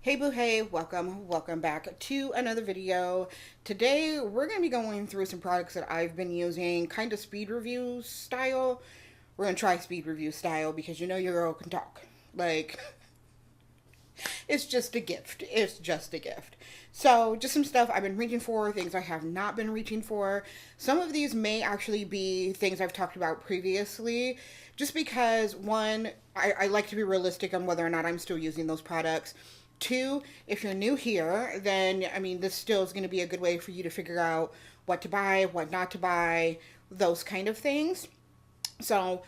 Hey boo hey, welcome back to another video. Today we're going to be going through some products that I've been using, kind of speed review style. We're going to try speed review style because you know your girl can talk. Like, it's just a gift. It's just a gift. So, just some stuff I've been reaching for, things I have not been reaching for. Some of these may actually be things I've talked about previously, just because, one, I like to be realistic on whether or not I'm still using those products. Two, if you're new here, then, I mean, this still is going to be a good way for you to figure out what to buy, what not to buy, those kind of things. So,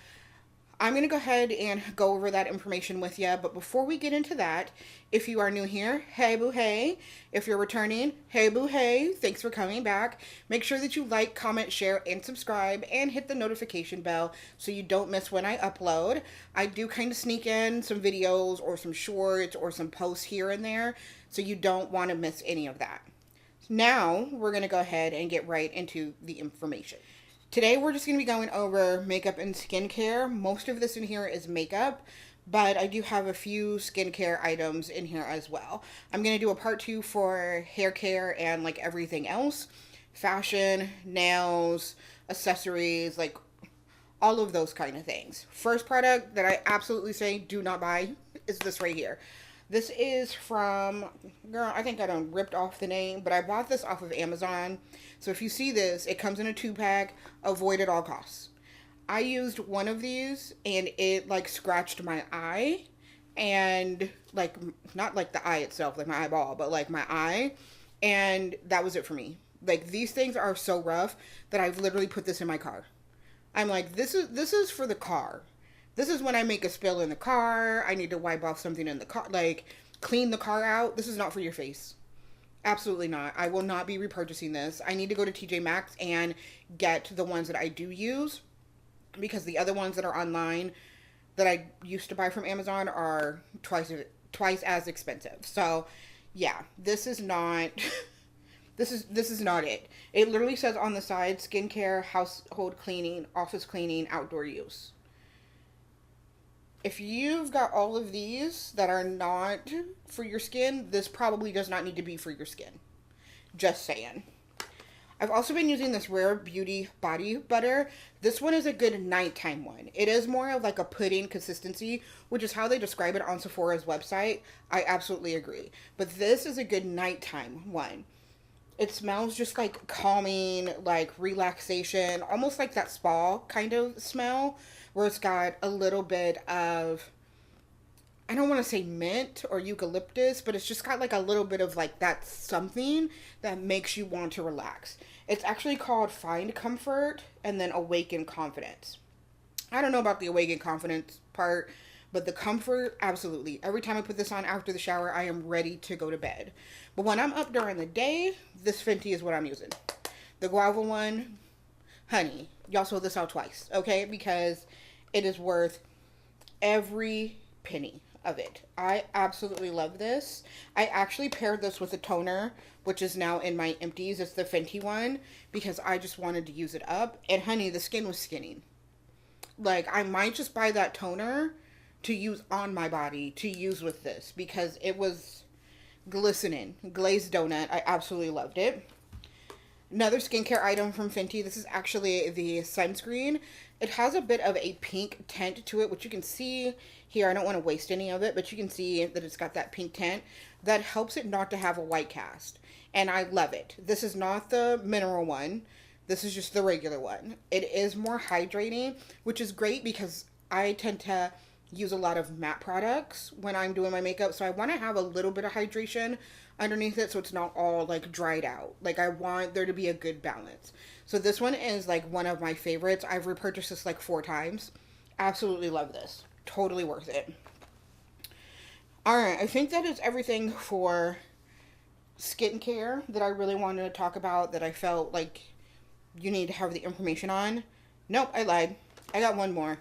I'm going to go ahead and go over that information with you. But before we get into that, if you are new here, hey boo hey. If you're returning, hey boo hey. Thanks for coming back. Make sure that you like, comment, share, and subscribe, and hit the notification bell so you don't miss when I upload. I do kind of sneak in some videos or some shorts or some posts here and there, so you don't want to miss any of that. Now, we're going to go ahead and get right into the information. Today we're just going to be going over makeup and skincare. Most of this in here is makeup, but I do have a few skincare items in here as well. I'm going to do a part 2 for hair care and like everything else. Fashion, nails, accessories, like all of those kind of things. First product that I absolutely say do not buy is this right here. This is from, girl, I think I done ripped off the name, but I bought this off of Amazon. So if you see this, it comes in a 2-pack, avoid at all costs. I used one of these and it like scratched my eye and like, not like the eye itself, like my eyeball, but like my eye. And that was it for me. Like these things are so rough that I've literally put this in my car. I'm like, this is for the car. This is when I make a spill in the car. I need to wipe off something in the car, like clean the car out. This is not for your face. Absolutely not. I will not be repurchasing this. I need to go to TJ Maxx and get the ones that I do use because the other ones that are online that I used to buy from Amazon are twice as expensive. So, yeah, this is not this is not it. It literally says on the side skincare, household cleaning, office cleaning, outdoor use. If you've got all of these that are not for your skin, this probably does not need to be for your skin. Just saying. I've also been using this Rare Beauty body butter. This one is a good nighttime one. It is more of like a pudding consistency, which is how they describe it on Sephora's website. I absolutely agree. But this is a good nighttime one. It smells just like calming, like relaxation, almost like that spa kind of smell, where it's got a little bit of, I don't want to say mint or eucalyptus, but it's just got like a little bit of like that something that makes you want to relax. It's actually called Find Comfort and then Awaken Confidence. I don't know about the Awaken Confidence part, but the comfort, absolutely. Every time I put this on after the shower, I am ready to go to bed. But when I'm up during the day, this Fenty is what I'm using. The guava one, honey, y'all sold this out twice, okay? Because it is worth every penny of it. I absolutely love this. I actually paired this with a toner, which is now in my empties. It's the Fenty one, because I just wanted to use it up. And honey, the skin was skinning. Like, I might just buy that toner to use on my body, to use with this, because it was glistening. Glazed donut. I absolutely loved it. Another skincare item from Fenty. This is actually the sunscreen. It has a bit of a pink tint to it, which you can see here. I don't want to waste any of it, but you can see that it's got that pink tint that helps it not to have a white cast. And I love it. This is not the mineral one. This is just the regular one. It is more hydrating, which is great because I tend to use a lot of matte products when I'm doing my makeup. So I want to have a little bit of hydration underneath it so it's not all like dried out. Like I want there to be a good balance. So this one is like one of my favorites. I've repurchased this like 4 times. Absolutely love this. Totally worth it. Alright, I think that is everything for skincare that I really wanted to talk about, that I felt like you need to have the information on. Nope, I lied. I got one more.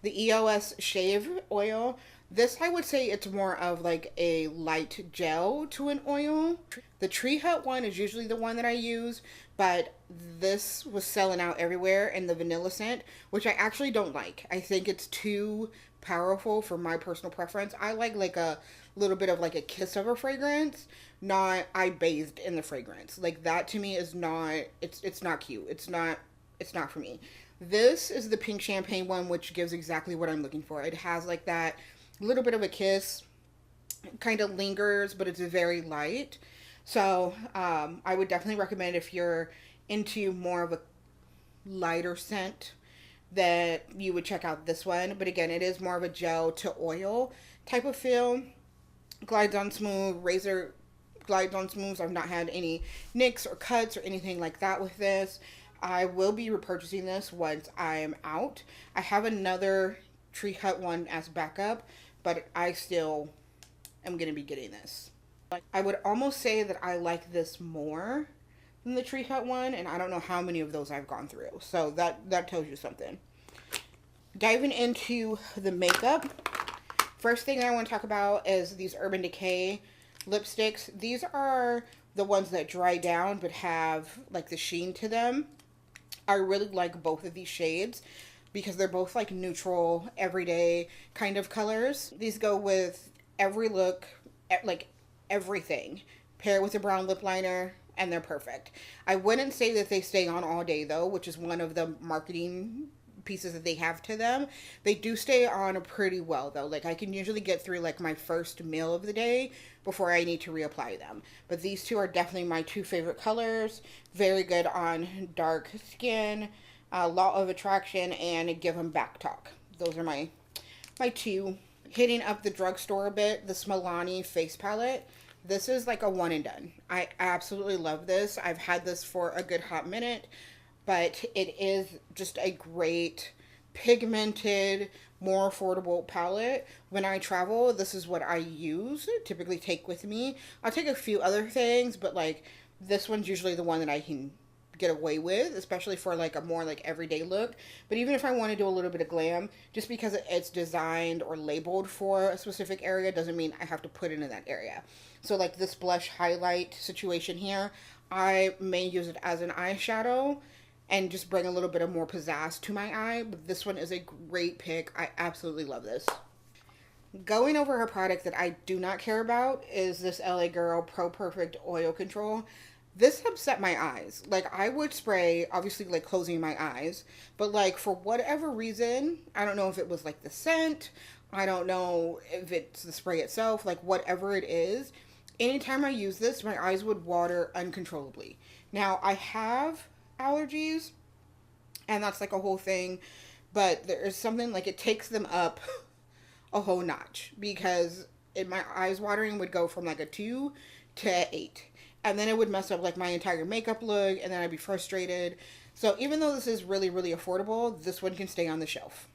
The EOS Shave Oil. This, I would say it's more of like a light gel to an oil. The Tree Hut one is usually the one that I use, but this was selling out everywhere in the vanilla scent, which I actually don't like. I think it's too powerful for my personal preference. I like a little bit of like a kiss of a fragrance, not I bathed in the fragrance. Like that to me is not, it's not cute. It's not for me. This is the pink champagne one, which gives exactly what I'm looking for. It has like that little bit of a kiss, kind of lingers, but it's very light. So I would definitely recommend if you're into more of a lighter scent that you would check out this one. But again, it is more of a gel to oil type of feel. Glides on smooth, razor glides on smooth. I've not had any nicks or cuts or anything like that with this. I will be repurchasing this once I'm out. I have another Tree Hut one as backup, but I still am going to be getting this. I would almost say that I like this more than the Tree Hut one, and I don't know how many of those I've gone through. So that tells you something. Diving into the makeup, first thing I want to talk about is these Urban Decay lipsticks. These are the ones that dry down but have like the sheen to them. I really like both of these shades because they're both like neutral, everyday kind of colors. These go with every look, like everything. Pair with a brown lip liner and they're perfect. I wouldn't say that they stay on all day though, which is one of the marketing pieces that they have to them. They do stay on pretty well though. Like I can usually get through like my first meal of the day before I need to reapply them. But these two are definitely my two favorite colors. Very good on dark skin, law of attraction, and give them back talk. Those are my two. Hitting up the drugstore a bit, the Smilani face palette. This is like a one and done. I absolutely love this. I've had this for a good hot minute, but it is just a great pigmented, more affordable palette. When I travel, this is what I use, typically take with me. I'll take a few other things, but like this one's usually the one that I can get away with, especially for like a more like everyday look. But even if I want to do a little bit of glam, just because it's designed or labeled for a specific area doesn't mean I have to put it in that area. So like this blush highlight situation here, I may use it as an eyeshadow and just bring a little bit of more pizzazz to my eye. But this one is a great pick. I absolutely love this. Going over a product that I do not care about is this LA Girl Pro Perfect Oil Control. This upset my eyes. Like I would spray, obviously like closing my eyes, but like for whatever reason, I don't know if it was like the scent, I don't know if it's the spray itself, like whatever it is, anytime I use this, my eyes would water uncontrollably. Now I have allergies and that's like a whole thing, but there is something like it takes them up a whole notch because my eyes watering would go from like a 2 to 8. And then it would mess up like my entire makeup look and then I'd be frustrated. So even though this is really, really affordable, this one can stay on the shelf.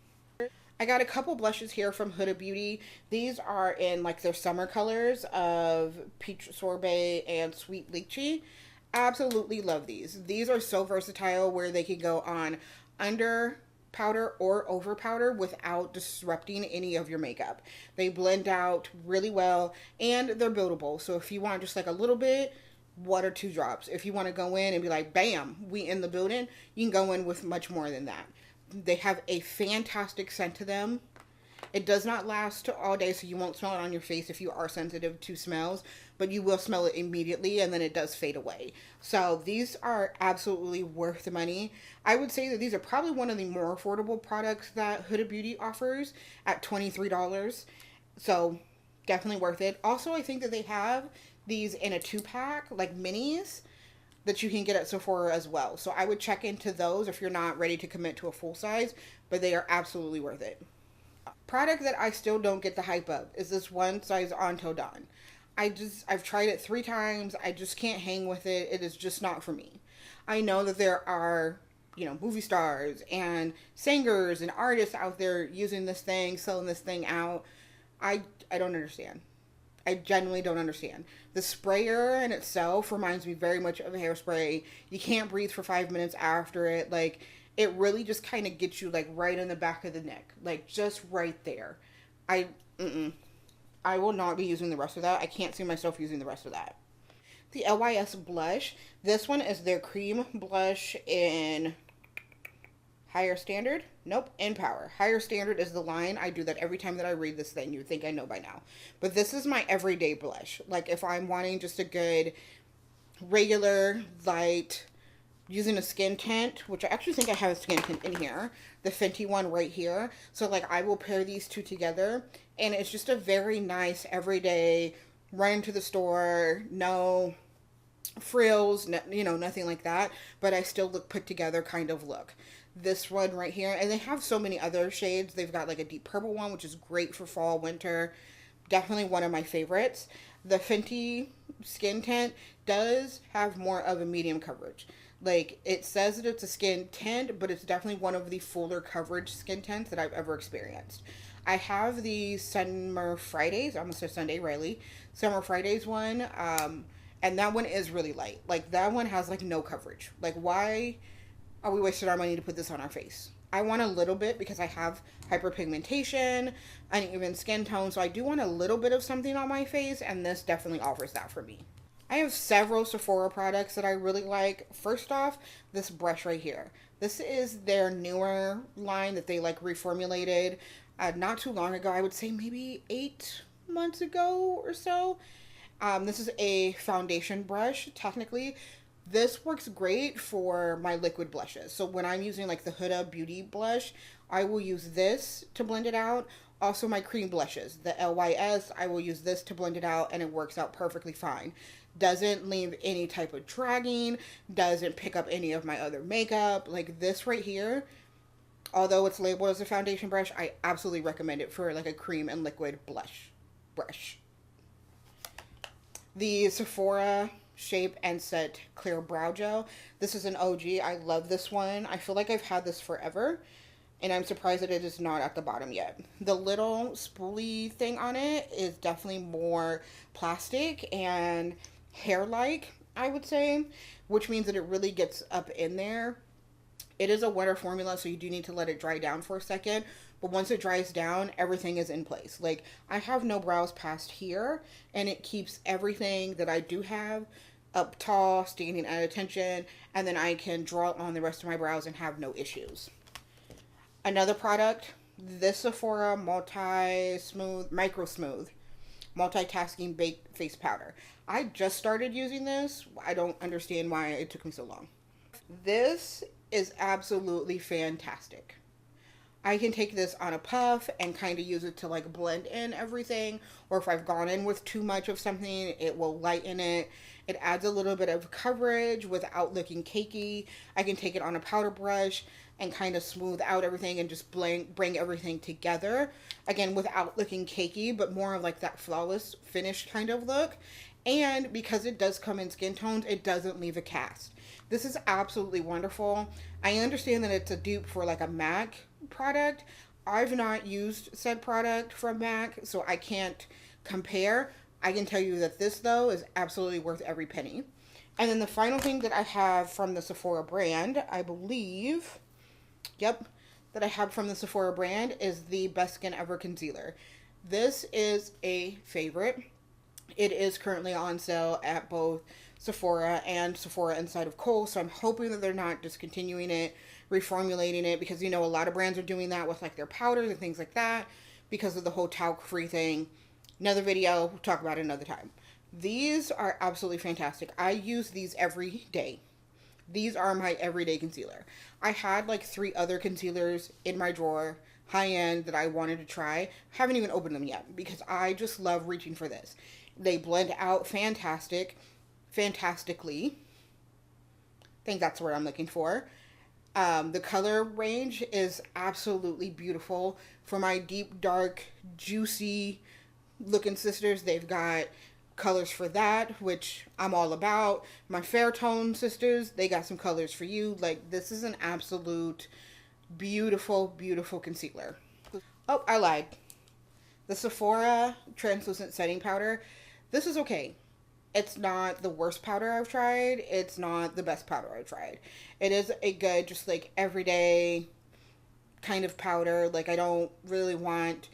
I got a couple blushes here from Huda Beauty. These are in like their summer colors of Peach Sorbet and Sweet Lychee. Absolutely love these. These are so versatile where they can go on under powder or over powder without disrupting any of your makeup. They blend out really well and they're buildable. So if you want just like a little bit, 1 or 2 drops. If you want to go in and be like, bam, we in the building, you can go in with much more than that. They have a fantastic scent to them. It does not last all day, so you won't smell it on your face if you are sensitive to smells, but you will smell it immediately and then it does fade away. So these are absolutely worth the money. I would say that these are probably one of the more affordable products that Huda Beauty offers at $23. So definitely worth it. Also, I think that they have these in a 2-pack, like minis, that you can get at Sephora as well. So I would check into those if you're not ready to commit to a full size, but they are absolutely worth it. Product that I still don't get the hype of is this one size Until Dawn. I've tried it 3 times. I just can't hang with it. It is just not for me. I know that there are, movie stars and singers and artists out there using this thing, selling this thing out. I don't understand. I genuinely don't understand. The sprayer in itself reminds me very much of hairspray. You can't breathe for 5 minutes after it. Like, it really just kind of gets you, like, right in the back of the neck. Like, just right there. I will not be using the rest of that. I can't see myself using the rest of that. The LYS blush. This one is their cream blush in Higher Standard? Nope. Empower. Higher Standard is the line. I do that every time that I read this thing. You'd think I know by now. But this is my everyday blush. Like if I'm wanting just a good regular light using a skin tint, which I actually think I have a skin tint in here, the Fenty one right here. So like I will pair these two together and it's just a very nice everyday run into the store, no frills, no, you know, nothing like that, but I still look put together kind of look. This one right here, and they have so many other shades. They've got like a deep purple one, which is great for fall, winter. Definitely one of my favorites. The Fenty skin tint does have more of a medium coverage. Like it says that it's a skin tint, but it's definitely one of the fuller coverage skin tints that I've ever experienced. I have the Summer Fridays, I almost said Sunday Riley, Summer Fridays one, and that one is really light. Like that one has like no coverage. Like why are we wasting our money to put this on our face? I want a little bit because I have hyperpigmentation, uneven skin tone, so I do want a little bit of something on my face, and this definitely offers that for me. I have several Sephora products that I really like. First off, this brush right here. This is their newer line that they like reformulated not too long ago. I would say maybe 8 months ago or so. This is a foundation brush, technically. This works great for my liquid blushes. So when I'm using like the Huda Beauty blush, I will use this to blend it out. Also my cream blushes, the LYS, I will use this to blend it out and it works out perfectly fine. Doesn't leave any type of dragging, doesn't pick up any of my other makeup. Like this right here, although it's labeled as a foundation brush, I absolutely recommend it for like a cream and liquid blush brush. The Sephora Shape and Set Clear Brow Gel. This is an OG. I love this one. I feel like I've had this forever, and I'm surprised that it is not at the bottom yet. The little spoolie thing on it is definitely more plastic and hair-like, I would say, which means that it really gets up in there. It is a wetter formula, so you do need to let it dry down for a second. But once it dries down, everything is in place. Like, I have no brows past here, and it keeps everything that I do have up tall, standing at attention, and then I can draw on the rest of my brows and have no issues. Another product, this Sephora Micro Smooth Multitasking Baked Face Powder. I just started using this. I don't understand why it took me so long. This is absolutely fantastic. I can take this on a puff and kind of use it to like blend in everything, or if I've gone in with too much of something, it will lighten it. It adds a little bit of coverage without looking cakey. I can take it on a powder brush and kind of smooth out everything and just bring everything together. Again, without looking cakey, but more of like that flawless finish kind of look. And because it does come in skin tones, it doesn't leave a cast. This is absolutely wonderful. I understand that it's a dupe for like a MAC product. I've not used said product from MAC, so I can't compare. I can tell you that this though is absolutely worth every penny. And then the final thing that I have from the Sephora brand, I believe, that I have from the Sephora brand is the Best Skin Ever Concealer. This is a favorite. It is currently on sale at both Sephora and Sephora inside of Kohl's, so I'm hoping that they're not discontinuing it, reformulating it, because you know a lot of brands are doing that with like their powders and things like that because of the whole talc free thing. Another video, we'll talk about it another time. These are absolutely fantastic. I use these every day. These are my everyday concealer. I had like 3 other concealers in my drawer, high-end, that I wanted to try. Haven't even opened them yet because I just love reaching for this. They blend out fantastically. I think that's what I'm looking for. The color range is absolutely beautiful. For my deep, dark, juicy looking sisters, they've got colors for that, which I'm all about. My fair tone sisters, they got some colors for you. Like, this is an absolute beautiful, beautiful concealer. Oh, I lied. The Sephora Translucent Setting Powder. This is okay. It's not the worst powder I've tried. It's not the best powder I've tried. It is a good, just like everyday kind of powder. Like, I don't really want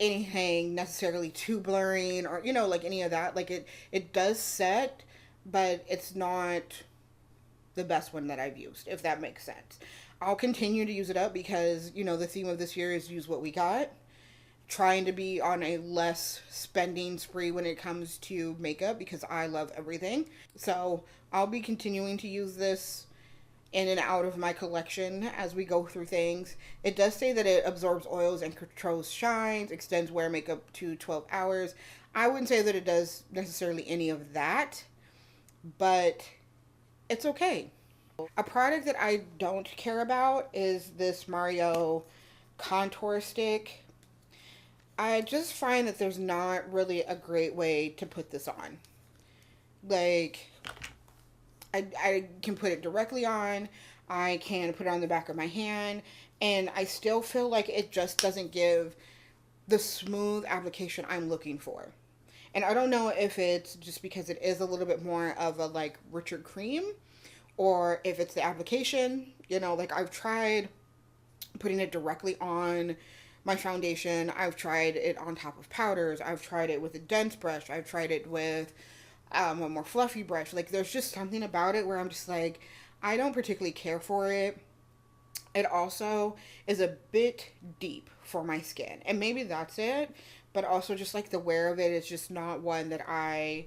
anything necessarily too blurring or, you know, like any of that. Like it does set, but it's not the best one that I've used, if that makes sense. I'll continue to use it up because, you know, the theme of this year is use what we got. Trying to be on a less spending spree when it comes to makeup because I love everything. So I'll be continuing to use this in and out of my collection as we go through things. It does say that it absorbs oils and controls shines, extends wear makeup to 12 hours. I wouldn't say that it does necessarily any of that, but it's okay. A product that I don't care about is this Mario contour stick. I just find that there's not really a great way to put this on. Like, I can put it directly on. I can put it on the back of my hand. And I still feel like it just doesn't give the smooth application I'm looking for. And I don't know if it's just because it is a little bit more of a, like, richer cream. Or if it's the application. You know, like, I've tried putting it directly on my foundation. I've tried it on top of powders. I've tried it with a dense brush. I've tried it with a more fluffy brush. Like, there's just something about it where I'm just like, I don't particularly care for it. It also is a bit deep for my skin. And maybe that's it. But also just like the wear of it is just not one that I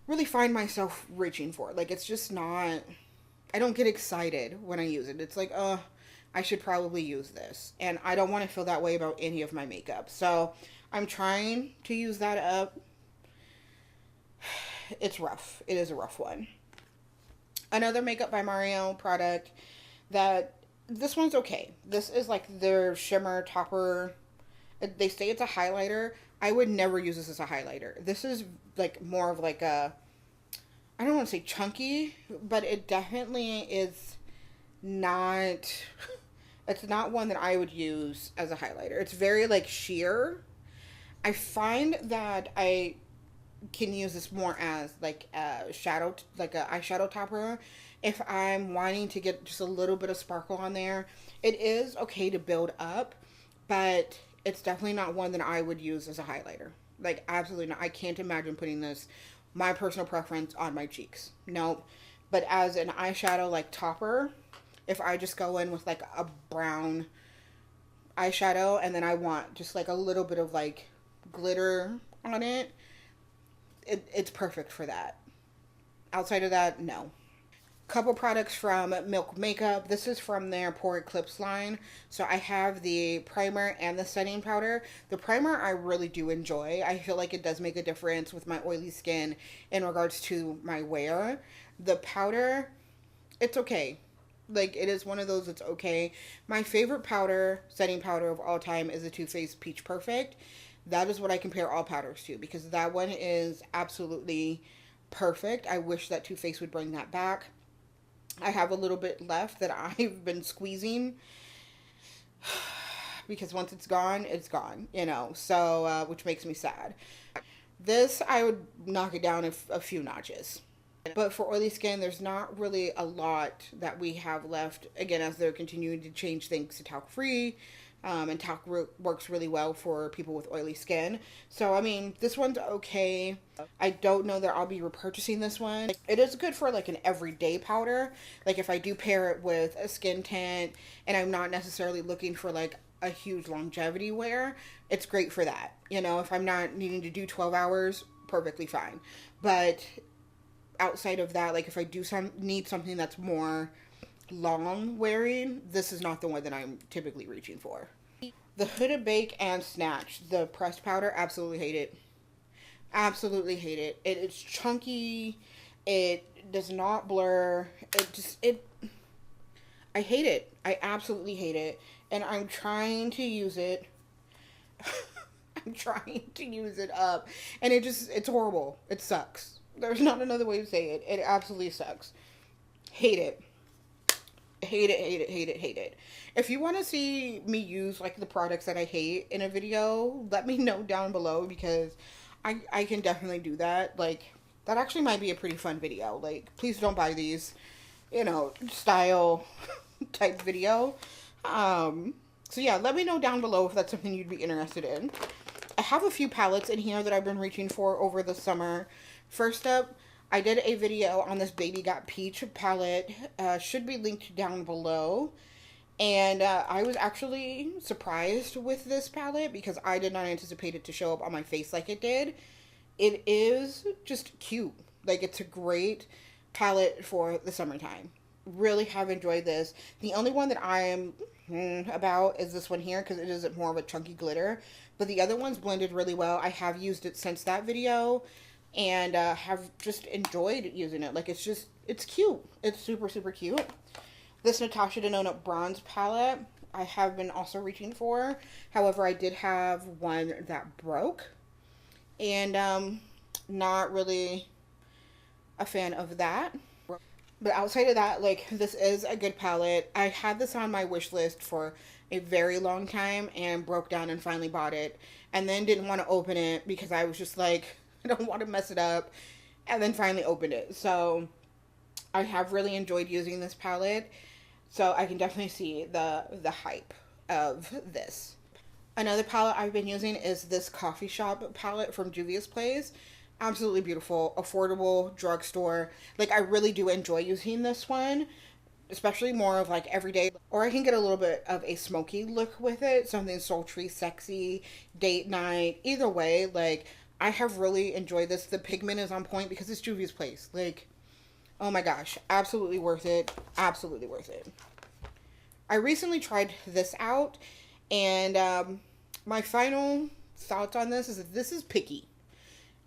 really find myself reaching for. Like, it's just not, I don't get excited when I use it. It's like, I should probably use this. And I don't want to feel that way about any of my makeup. So I'm trying to use that up. It's rough. It is a rough one. Another Makeup by Mario product that, this one's okay. This is like their shimmer topper. They say it's a highlighter. I would never use this as a highlighter. This is like more of like a, I don't want to say chunky, but it definitely is not, it's not one that I would use as a highlighter. It's very like sheer. I find that I can use this more as like a shadow, like a eyeshadow topper. If I'm wanting to get just a little bit of sparkle on there, it is okay to build up, but it's definitely not one that I would use as a highlighter. Like, absolutely not. I can't imagine putting this, my personal preference, on my cheeks. Nope. But as an eyeshadow like topper, if I just go in with like a brown eyeshadow and then I want just like a little bit of like glitter on it, it's perfect for that. Outside of that, no. Couple products from Milk Makeup. This is from their Pore Eclipse line. So I have the primer and the setting powder. The primer I really do enjoy. I feel like it does make a difference with my oily skin in regards to my wear. The powder, it's okay. Like, it is one of those that's okay. My favorite powder, setting powder of all time, is the Too Faced Peach Perfect. That is what I compare all powders to, because that one is absolutely perfect. I wish that Too Faced would bring that back. I have a little bit left that I've been squeezing because once it's gone, you know, so, which makes me sad. This, I would knock it down a few notches. But for oily skin, there's not really a lot that we have left, again, as they're continuing to change things to talc-free. And talc works really well for people with oily skin. So, I mean, this one's okay. I don't know that I'll be repurchasing this one. It is good for like an everyday powder. Like if I do pair it with a skin tint and I'm not necessarily looking for like a huge longevity wear, it's great for that. You know, if I'm not needing to do 12 hours, perfectly fine. But outside of that, like if I do need something that's more long wearing, this is not the one that I'm typically reaching for. The Huda Bake and Snatch, the pressed powder, absolutely hate it. Absolutely hate it. It's chunky. It does not blur. I hate it. I absolutely hate it. And I'm trying to use it. I'm trying to use it up. And it's horrible. It sucks. There's not another way to say it. It absolutely sucks. Hate it. Hate it, hate it, hate it, hate it. If you want to see me use like the products that I hate in a video, let me know down below, because I can definitely do that. Like, that actually might be a pretty fun video. Like, please don't buy these, you know, style type video. So yeah, let me know down below if that's something you'd be interested in. I have a few palettes in here that I've been reaching for over the summer. First up, I did a video on this Baby Got Peach palette. Should be linked down below. And I was actually surprised with this palette because I did not anticipate it to show up on my face like it did. It is just cute. Like, it's a great palette for the summertime. Really have enjoyed this. The only one that I am about is this one here because it is more of a chunky glitter. But the other one's blended really well. I have used it since that video and have just enjoyed using it. Like, it's cute. It's super, super cute. This Natasha Denona Bronze palette I have been also reaching for. However, I did have one that broke. And not really a fan of that. But outside of that, like, this is a good palette. I had this on my wish list for a very long time and broke down and finally bought it. And then didn't want to open it because I was just like, I don't want to mess it up. And then finally opened it. So I have really enjoyed using this palette. So I can definitely see the hype of this. Another palette I've been using is this Coffee Shop palette from Juvia's Place. Absolutely beautiful, affordable, drugstore. Like, I really do enjoy using this one, especially more of like everyday. Or I can get a little bit of a smoky look with it, something sultry, sexy, date night. Either way, like, I have really enjoyed this. The pigment is on point because it's Juvia's Place. Like, oh my gosh, absolutely worth it. Absolutely worth it. I recently tried this out, and my final thoughts on this is that this is picky.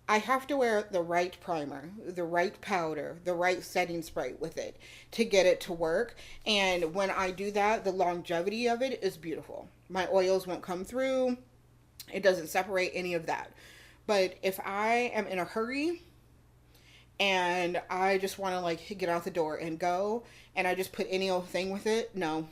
I have to wear the right primer, the right powder, the right setting spray with it to get it to work. And when I do that, the longevity of it is beautiful. My oils won't come through. It doesn't separate any of that. But if I am in a hurry and I just want to like get out the door and go, and I just put any old thing with it, no,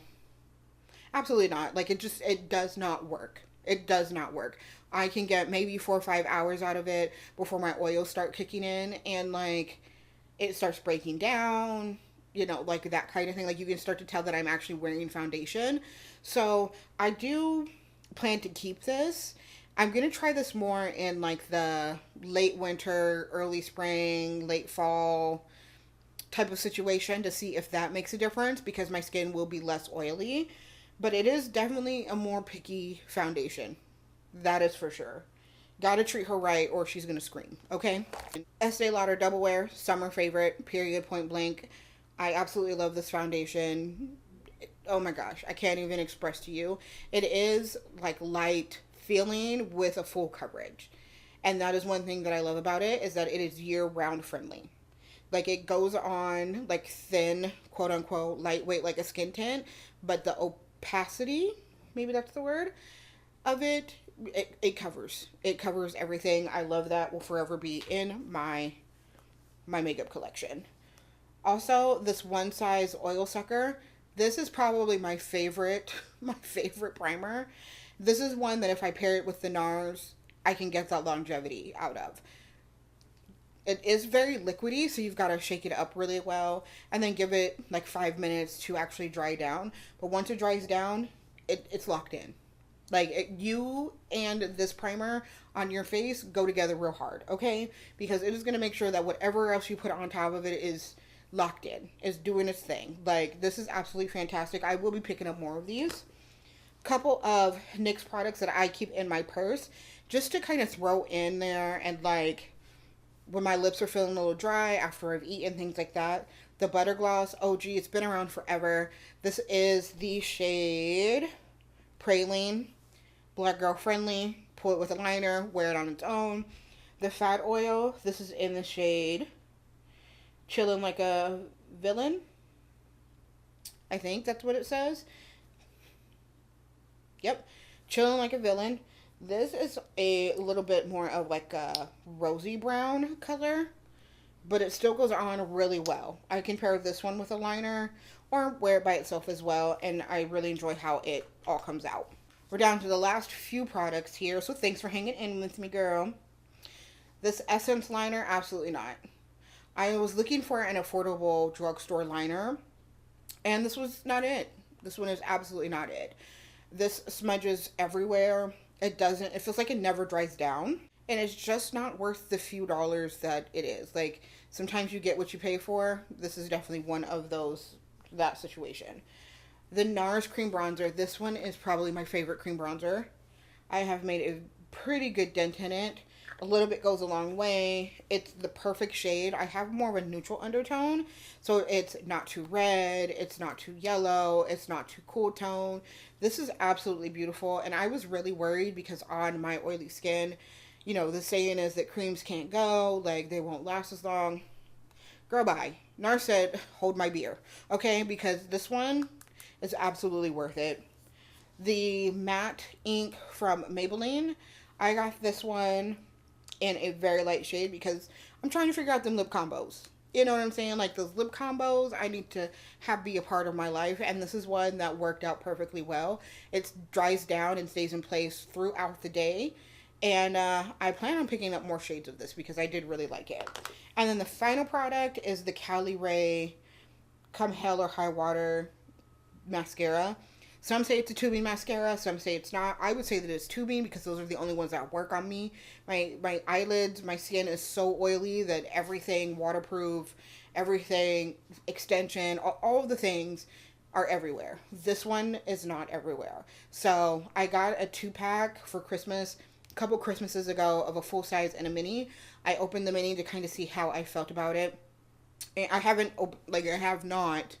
absolutely not. Like, it does not work. It does not work. I can get maybe 4 or 5 hours out of it before my oils start kicking in, and like it starts breaking down, you know, like that kind of thing. Like, you can start to tell that I'm actually wearing foundation. So I do plan to keep this. I'm going to try this more in like the late winter, early spring, late fall type of situation to see if that makes a difference, because my skin will be less oily. But it is definitely a more picky foundation. That is for sure. Gotta treat her right or she's gonna scream, okay? Estee Lauder Double Wear, summer favorite, period, point blank. I absolutely love this foundation. Oh my gosh, I can't even express to you. It is like light feeling with a full coverage. And that is one thing that I love about it, is that it is year-round friendly. Like, it goes on like thin, quote unquote, lightweight like a skin tint, but the opacity, maybe that's the word, of it, it covers everything. I love that. Will forever be in my makeup collection. Also, this One Size Oil Sucker, this is probably my favorite primer. This is one that if I pair it with the NARS, I can get that longevity out of. It is very liquidy, so you've got to shake it up really well and then give it like 5 minutes to actually dry down. But once it dries down, it's locked in. Like, you and this primer on your face go together real hard, okay? Because it is going to make sure that whatever else you put on top of it is locked in, is doing its thing. Like, this is absolutely fantastic. I will be picking up more of these. Couple of NYX products that I keep in my purse just to kind of throw in there, and like when my lips are feeling a little dry after I've eaten, things like that. The Butter Gloss OG, it's been around forever. This is the shade Praline. Black girl friendly. Pull it with a liner, wear it on its own. The Fat Oil, this is in the shade Chillin' Like a Villain. I think that's what it says. Yep, Chillin' Like a Villain. This is a little bit more of like a rosy brown color, but it still goes on really well. I can pair this one with a liner or wear it by itself as well, and I really enjoy how it all comes out. We're down to the last few products here, so thanks for hanging in with me, girl. This Essence liner, absolutely not. I was looking for an affordable drugstore liner, and this was not it. This one is absolutely not it. This smudges everywhere. It feels like it never dries down, and it's just not worth the few dollars that it is. Like, sometimes you get what you pay for. This is definitely one of those, that situation. the NARS cream bronzer. This one is probably my favorite cream bronzer. I have made a pretty good dent in it. A little bit goes a long way. It's the perfect shade. I have more of a neutral undertone, so it's not too red, it's not too yellow, it's not too cool tone. This is absolutely beautiful, and I was really worried because on my oily skin, you know, the saying is that creams can't go, like they won't last as long. Girl, bye. NARS said, hold my beer, okay? Because this one is absolutely worth it. The matte ink from Maybelline, I got this one in a very light shade because I'm trying to figure out them lip combos. You know what I'm saying? Like those lip combos, I need to have be a part of my life. And this is one that worked out perfectly well. It dries down and stays in place throughout the day. And I plan on picking up more shades of this because I did really like it. And then the final product is the Cali Ray Come Hell or High Water mascara. Some say it's a tubing mascara, some say it's not. I would say that it's tubing because those are the only ones that work on me. My eyelids, my skin is so oily that everything waterproof, everything extension, all of the things are everywhere. This one is not everywhere. So I got a 2-pack for Christmas a couple Christmases ago of a full size and a mini. I opened the mini to kind of see how I felt about it. And I have not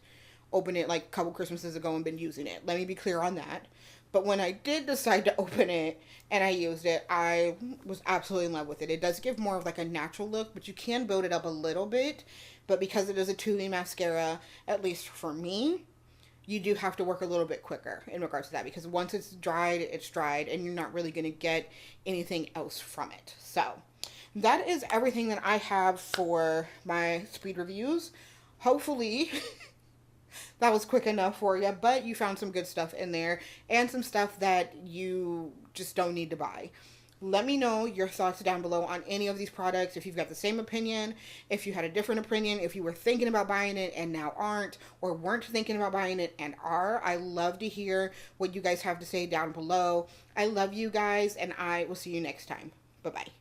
opened it like a couple Christmases ago and been using it. Let me be clear on that. But when I did decide to open it and I used it, I was absolutely in love with it. It does give more of like a natural look, but you can build it up a little bit. But because it is a tubing mascara, at least for me, you do have to work a little bit quicker in regards to that because once it's dried, and you're not really going to get anything else from it. So that is everything that I have for my speed reviews. Hopefully that was quick enough for you, but you found some good stuff in there and some stuff that you just don't need to buy. Let me know your thoughts down below on any of these products. If you've got the same opinion, if you had a different opinion, if you were thinking about buying it and now aren't, or weren't thinking about buying it and are. I love to hear what you guys have to say down below. I love you guys, and I will see you next time. Bye-bye.